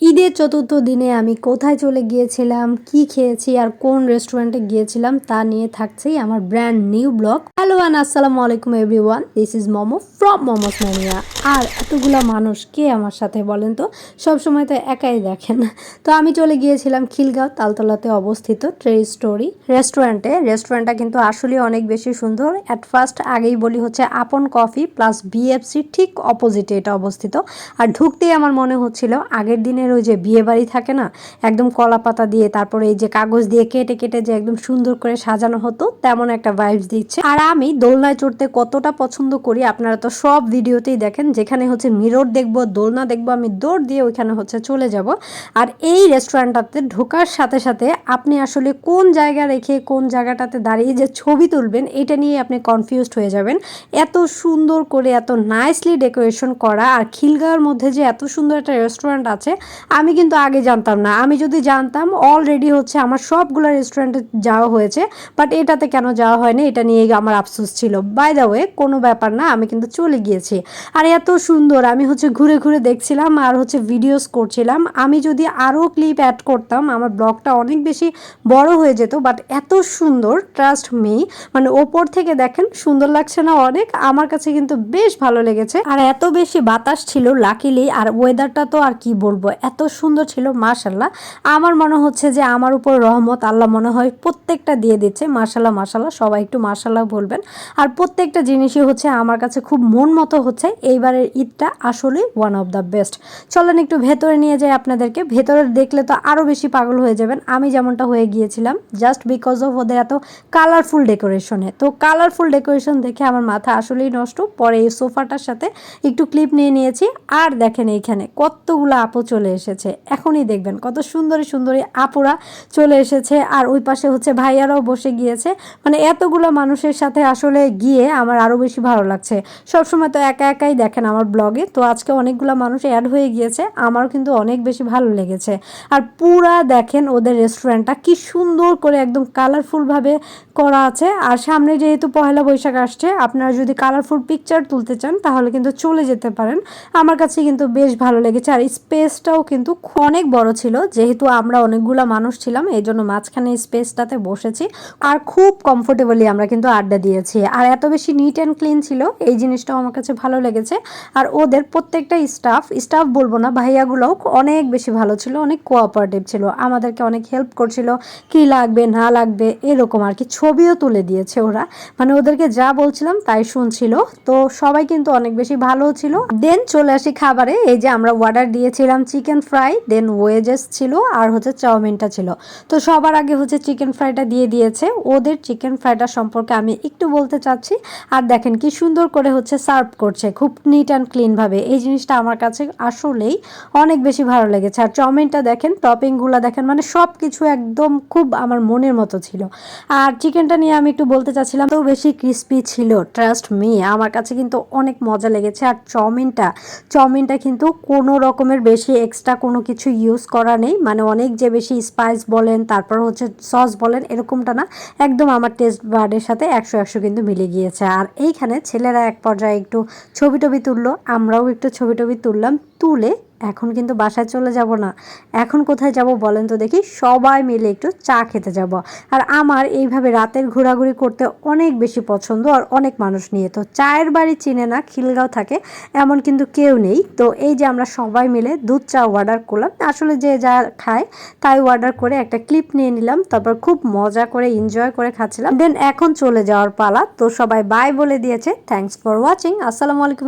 ঈদের চতুর্থ দিনে আমি কোথায় চলে গিয়েছিলাম, কি খেয়েছি আর কোন রেস্টুরেন্টে গিয়েছিলাম তা নিয়ে থাকছেই আমার brand new vlog. Hello and আসসালামু আলাইকুম everyone, this is Momo from Momos mania. আর এতগুলা মানুষ কে আমার সাথে বলেন তো, সবসময় তো একাই দেখেন। তো আমি চলে গিয়েছিলাম খিলগাঁও তালতলাতে অবস্থিত ট্রে স্টোরি রেস্টুরেন্টটা কিন্তু আসলে অনেক বেশি সুন্দর। অ্যাট ফার্স্ট আগেই বলি হচ্ছে আপন কফি প্লাস বিএফসি ঠিক অপোজিটে এটা অবস্থিত। আর ঢুকতেই আমার মনে হচ্ছিল আগের দিনের ওই যে বিয়ে বাড়ি থাকে না, একদম কলা পাতা দিয়ে তারপরে এই যে কাগজ দিয়ে কেটে কেটে যে একদম সুন্দর করে সাজানো হতো, তেমন একটা ভাইবস দিচ্ছে। আর আমি দোলনায় চড়তে কতটা পছন্দ করি আপনারা তো সব ভিডিওতেই দেখেন, যেখানে হচ্ছে মিরর দেখবো, দোলনা দেখবো, আমি দৌড় দিয়ে ওইখানে হচ্ছে চলে যাব। আর এই রেস্টুরেন্টটাতে ঢোকার সাথে সাথে আপনি আসলে কোন জায়গা রেখে কোন জায়গাটাতে দাঁড়িয়ে যে ছবি তুলবেন এটা নিয়ে আপনি কনফিউজড হয়ে যাবেন। এত সুন্দর করে এত নাইসলি ডেকোরেশন করা, আর খিলগাঁওয়ের মধ্যে যে এত সুন্দর একটা রেস্টুরেন্ট আছে আমি কিন্তু আগে জানতাম না। আমি যদি জানতাম অলরেডি হচ্ছে আমার সবগুলো রেস্টুরেন্টে যাওয়া হয়েছে, বাট এটাতে কেন যাওয়া হয়নি এটা নিয়ে আমার আফসোস ছিল। বাই দ্য ওয়ে কোনো ব্যাপার না, আমি কিন্তু চলে গিয়েছি। আর এত সুন্দর আমি হচ্ছে ঘুরে ঘুরে দেখছিলাম আর হচ্ছে ভিডিওস করছিলাম। আমি যদি আরও ক্লিপ অ্যাড করতাম আমার ব্লগটা অনেক বেশি বড় হয়ে যেত, বাট এত সুন্দর, ট্রাস্ট মি, মানে ওপর থেকে দেখেন সুন্দর লাগছে না অনেক? আমার কাছে কিন্তু বেশ ভালো লেগেছে। আর এত বেশি বাতাস ছিল লাকিলি, আর ওয়েদারটা তো আর কি বলবো, এত সুন্দর ছিল মাশাল্লাহ। আমার মনে হচ্ছে যে আমার উপর রহমত আল্লাহ মনে হয় প্রত্যেকটা দিয়ে দিচ্ছে। মাশাল্লাহ মাশাল্লাহ, সবাই একটু মাশাল্লাহ বলবেন। আর প্রত্যেকটা জিনিসই হচ্ছে আমার কাছে খুব মন মতো হচ্ছে। এইবারের ঈদটা আসলে ওয়ান অফ দ্য বেস্ট। চলেন একটু ভেতরে নিয়ে যাই আপনাদেরকে। ভেতরে দেখলে তো আরও বেশি পাগল হয়ে যাবেন, আমি যেমনটা হয়ে গিয়েছিলাম, জাস্ট বিকজ অফ ওদের এত কালারফুল ডেকোরেশনে। তো কালারফুল ডেকোরেশন দেখে আমার মাথা আসলেই নষ্ট। পরে এই সোফাটার সাথে একটু ক্লিপ নিয়ে নিয়েছি। আর দেখেন এইখানে কতগুলো আপু চলে এসেছে, এখনই দেখবেন কত সুন্দরী সুন্দরী আপুরা চলে এসেছে। আর ওই পাশে হচ্ছে ভাইয়ারাও বসে গিয়েছে। মানে এতগুলো মানুষের সাথে আসলে গিয়ে আমার আরও বেশি ভালো লাগছে। সবসময় তো একা একাই দেখেন আমার ব্লগে, তো আজকে অনেকগুলো মানুষ অ্যাড হয়ে গিয়েছে, আমারও কিন্তু অনেক বেশি ভালো লেগেছে। আর পুরা দেখেন ওদের রেস্টুরেন্টটা কি সুন্দর করে একদম কালারফুলভাবে করা আছে। আর সামনে যেহেতু পয়লা বৈশাখ আসছে, আপনারা যদি কালারফুল পিকচার তুলতে চান তাহলে কিন্তু চলে যেতে পারেন। আমার কাছে কিন্তু বেশ ভালো লেগেছে। আর স্পেসটাও কিন্তু অনেক বড় ছিল, যেহেতু আমরা অনেকগুলো মানুষ ছিলাম এই জন্য মাঝখানে স্পেসটাতে বসেছি। আর খুব কমফোর্টেবলি আমরা কিন্তু আড্ডা দিয়েছি। আর এত বেশি নিট অ্যান্ড ক্লিন ছিল, এই জিনিসটাও আমার কাছে ভালো লেগেছে। আর ওদের প্রত্যেকটা স্টাফ বলবো না, ভাইয়াগুলোও অনেক বেশি ভালো ছিল, অনেক কোঅপারেটিভ ছিল, আমাদেরকে অনেক হেল্প করছিল, কি লাগবে না লাগবে এরকম আর কি। ছবিও তুলে দিয়েছে ওরা, মানে ওদেরকে যা বলছিলাম তাই শুনছিল। তো সবাই কিন্তু অনেক বেশি ভালো ছিল। দেন চলে আসি খাবারে। এই যে আমরা অর্ডার দিয়েছিলাম চিকেন ফ্রাই, দেন ওয়েজেস ছিল আর হচ্ছে চাউমিনটা ছিল। তো সবার আগে হচ্ছে চিকেন ফ্রাইটা দিয়ে দিয়েছে। ওদের চিকেন ফ্রাইটা সম্পর্কে আমি একটু বলতে চাচ্ছি। আর দেখেন কি সুন্দর করে হচ্ছে সার্ভ করছে, খুব নিট অ্যান্ড ক্লিন ভাবে। এই জিনিসটা আমার কাছে আসলেই অনেক বেশি ভালো লেগেছে। আর চাউমিনটা দেখেন, টপিংগুলো দেখেন, মানে সব কিছু একদম খুব আমার মনের মতো ছিল। আর চিকেনটা নিয়ে আমি একটু বলতে চাচ্ছিলাম, তো বেশি ক্রিস্পি ছিল, ট্রাস্ট মি, আমার কাছে কিন্তু অনেক মজা লেগেছে। আর চাউমিনটা কিন্তু কোনো রকমের বেশি এক্সট্রা কোনো কিছু ইউজ করা নেই, মানে অনেক যে বেশি স্পাইস বলেন তারপর হচ্ছে সস বলেন এরকমটা না, একদম আমার টেস্ট বার্ডের সাথে 100 কিন্তু মিলে গিয়েছে। আর এইখানে ছেলেরা এক পর্যায়ে একটু ছবি টবি তুললো, আমরাও একটু ছবি টবি তুললাম। তুলে এখন কিন্তু বাসায় চলে যাব না, এখন কোথায় যাব বলেন তো দেখি? সবাই মিলে একটু চা খেতে যাব। আর আমার এইভাবে রাতের ঘোরাঘুরি করতে অনেক বেশি পছন্দ, আর অনেক মানুষ নিয়ে। তো চায়ের বাড়ি চিনে না খিলগাঁও থাকে এমন কিন্তু কেউ নেই। তো এই যে আমরা সবাই মিলে দুধ চা অর্ডার করলাম, আসলে যে যা খায় তাই অর্ডার করে একটা ক্লিপ নিয়ে নিলাম, তারপর খুব মজা করে এনজয় করে খাচ্ছিলাম। দেন এখন চলে যাওয়ার পালা। তো সবাই বাই বলে দিয়েছে। Thanks for watching. আসসালামু আলাইকুম।